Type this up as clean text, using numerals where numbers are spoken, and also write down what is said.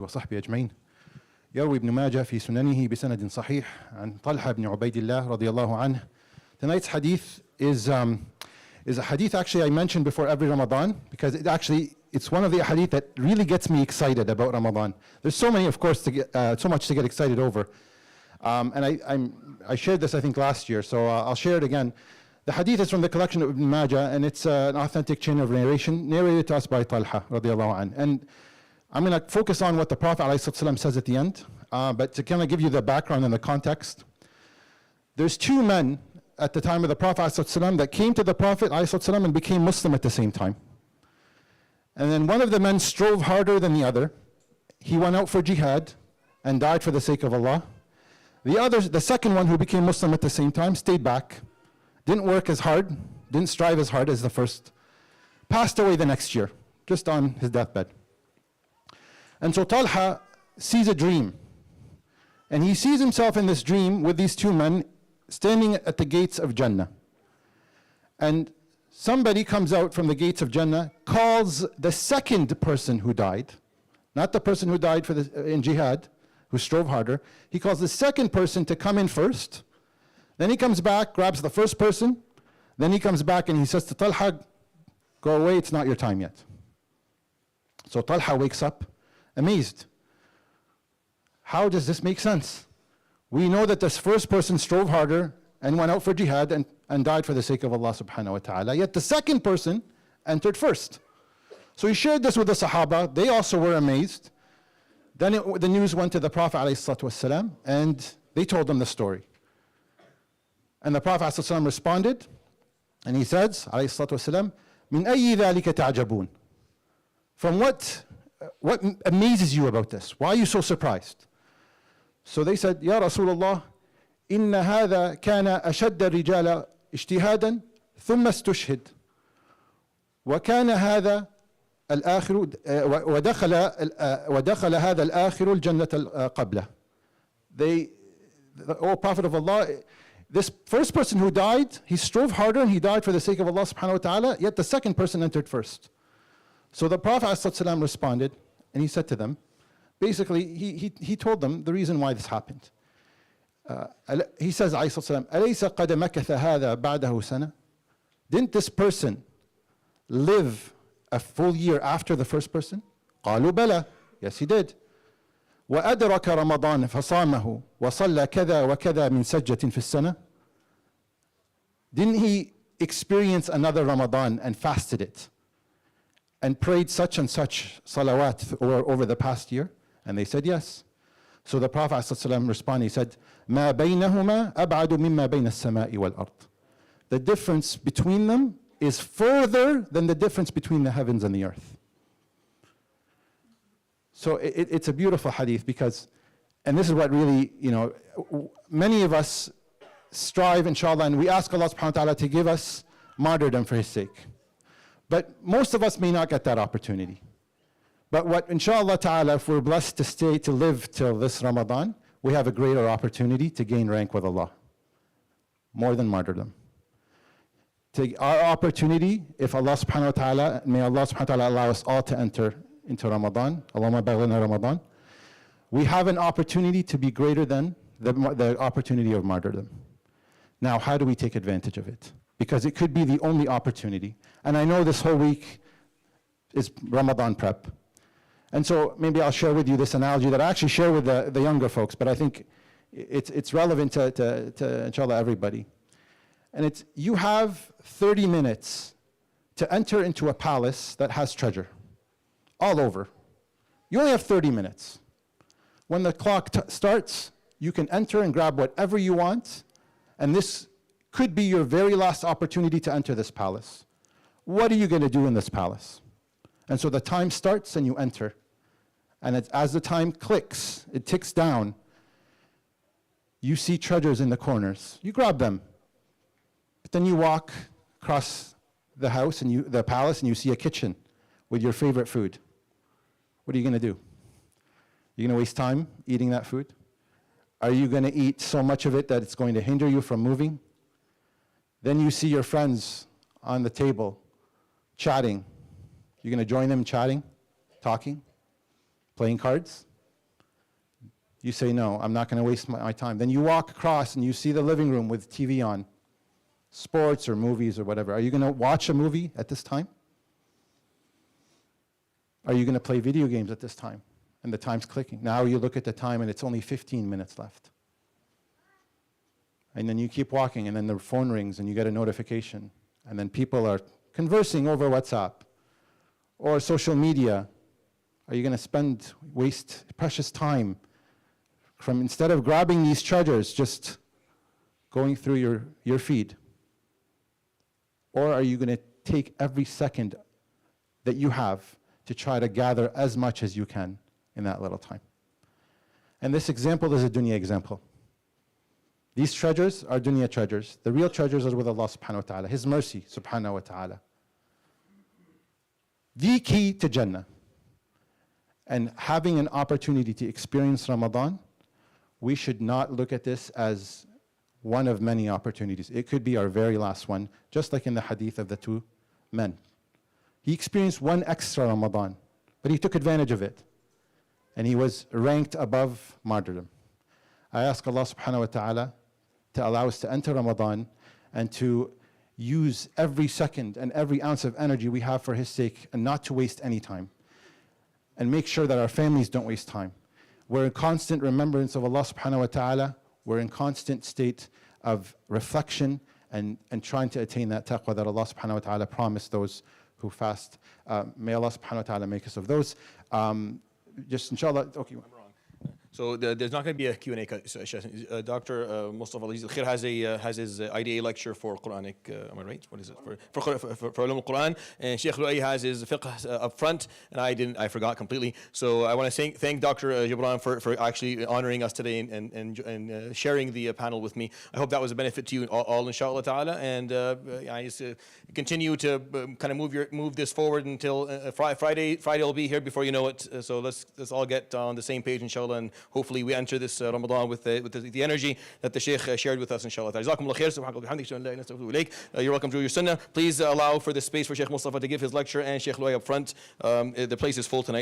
وصحبه أجمعين. يروي ابن ماجه في سننه بسند صحيح عن طلحة بن عبيد الله رضي الله عنه. Tonight's hadith is a hadith actually I mentioned before every Ramadan because it's one of the hadith that really gets me excited about Ramadan. There's so many, of course, so much to get excited over. And I shared this I think last year, so I'll share it again. The hadith is from the collection of Ibn Majah, and it's an authentic chain of narration narrated to us by Talha radiallahu anhu. And I'm going to focus on what the Prophet ﷺ says at the end, but to kind of give you the background and the context. There's two men at the time of the Prophet ﷺ that came to the Prophet ﷺ and became Muslim at the same time. And then one of the men strove harder than the other. He went out for jihad and died for the sake of Allah. The second one who became Muslim at the same time stayed back, didn't work as hard, didn't strive as hard as the first, passed away the next year, just on his deathbed. And so Talha sees a dream. And he sees himself in this dream with these two men standing at the gates of Jannah. And somebody comes out from the gates of Jannah, calls the second person who died, not the person who died in jihad, who strove harder. He calls the second person to come in first. Then he comes back, grabs the first person. Then he comes back and he says to Talha, go away, it's not your time yet. So Talha wakes up amazed. How does this make sense? We know that this first person strove harder and went out for jihad and died for the sake of Allah subhanahu wa ta'ala. Yet the second person entered first. So he shared this with the Sahaba. They also were amazed. Then the news went to the Prophet ﷺ, and they told him the story. And the Prophet ﷺ responded, and he says, ﷺ, "Min ayyi dhalika ta'jabun?" From what amazes you about this? Why are you so surprised? So they said, Ya Rasulullah, inna hadha kana ashadda rijala ijtihadan thumma istushhid. وكان هذا الآخر ودخل هذا الآخر الجنة قبله. O Prophet of Allah, this first person who died, he strove harder and he died for the sake of Allah subhanahu wa ta'ala, yet the second person entered first. So the Prophet ﷺ responded, and he said to them, basically, he told them the reason why this happened. He says, ﷺ, أَلَيْسَ قَدْ مَكَثَ هَذَا بَعْدَهُ سَنَةً? Didn't this person live a full year after the first person? قالوا بلى. Yes, he did. وأدرك رمضان فصامه وصلى كذا وكذا من سجة في السنة. Didn't he experience another Ramadan and fasted it and prayed such and such salawat over the past year? And they said yes. So the Prophet ﷺ responded, he said, مَا بَيْنَهُمَا أَبْعَدُ مِمَّا بَيْنَ السَّمَاءِ وَالْأَرْضِ. The difference between them is further than the difference between the heavens and the earth. So it's a beautiful hadith because, and this is what really, many of us strive, inshallah, and we ask Allah subhanahu wa ta'ala to give us martyrdom for His sake. But most of us may not get that opportunity. But what, inshallah ta'ala, if we're blessed to live till this Ramadan, we have a greater opportunity to gain rank with Allah. More than martyrdom. Our opportunity, if Allah subhanahu wa ta'ala, may Allah subhanahu wa ta'ala allow us all to enter into Ramadan, Allahumma baghna Ramadan, we have an opportunity to be greater than the opportunity of martyrdom. Now, how do we take advantage of it? Because it could be the only opportunity. And I know this whole week is Ramadan prep. And so maybe I'll share with you this analogy that I actually share with the younger folks, but I think it's relevant to inshallah everybody. And it's, you have 30 minutes to enter into a palace that has treasure all over. You only have 30 minutes. When the clock starts, you can enter and grab whatever you want, and this could be your very last opportunity to enter this palace. What are you going to do in this palace? And so the time starts and you enter. And as the time clicks, it ticks down, you see treasures in the corners. You grab them. But then you walk across the house and the palace and you see a kitchen with your favorite food. What are you going to do? You're going to waste time eating that food? Are you going to eat so much of it that it's going to hinder you from moving? Then you see your friends on the table chatting. You're going to join them chatting, talking, playing cards? You say, no, I'm not going to waste my time. Then you walk across and you see the living room with TV on, sports or movies or whatever. Are you going to watch a movie at this time? Are you going to play video games at this time? And the time's clicking. Now you look at the time and it's only 15 minutes left. And then you keep walking and then the phone rings and you get a notification. And then people are conversing over WhatsApp or social media. Are you going to waste precious time from, instead of grabbing these treasures, just going through your feed? Or are you going to take every second that you have to try to gather as much as you can in that little time? And this example is a dunya example. These treasures are dunya treasures. The real treasures are with Allah subhanahu wa ta'ala, His mercy subhanahu wa ta'ala. The key to Jannah. And having an opportunity to experience Ramadan, we should not look at this as one of many opportunities. It could be our very last one, just like in the hadith of the two men. He experienced one extra Ramadan, but he took advantage of it. And he was ranked above martyrdom. I ask Allah subhanahu wa ta'ala to allow us to enter Ramadan and to use every second and every ounce of energy we have for His sake and not to waste any time. And make sure that our families don't waste time. We're in constant remembrance of Allah subhanahu wa ta'ala. We're in constant state of reflection and trying to attain that taqwa that Allah subhanahu wa ta'ala promised those who fast. May Allah subhanahu wa ta'ala make us of those. Just inshallah, okay. So there's not going to be a Q&A session. Dr. Mustafa has his IDA lecture for Quranic, am I right? What is it? For Ulum al-Quran. And Sheikh Luay has his fiqh up front, and I forgot completely. So I want to thank Dr. Gibran for actually honoring us today and sharing the panel with me. I hope that was a benefit to you all inshallah ta'ala. And I just continue to kind of move this forward until Friday will be here before you know it. So let's all get on the same page inshallah, and hopefully we enter this Ramadan with the energy that the Shaykh shared with us, inshallah. You're welcome to your sunnah. Please allow for the space for Shaykh Mustafa to give his lecture and Shaykh Luay up front. The place is full tonight.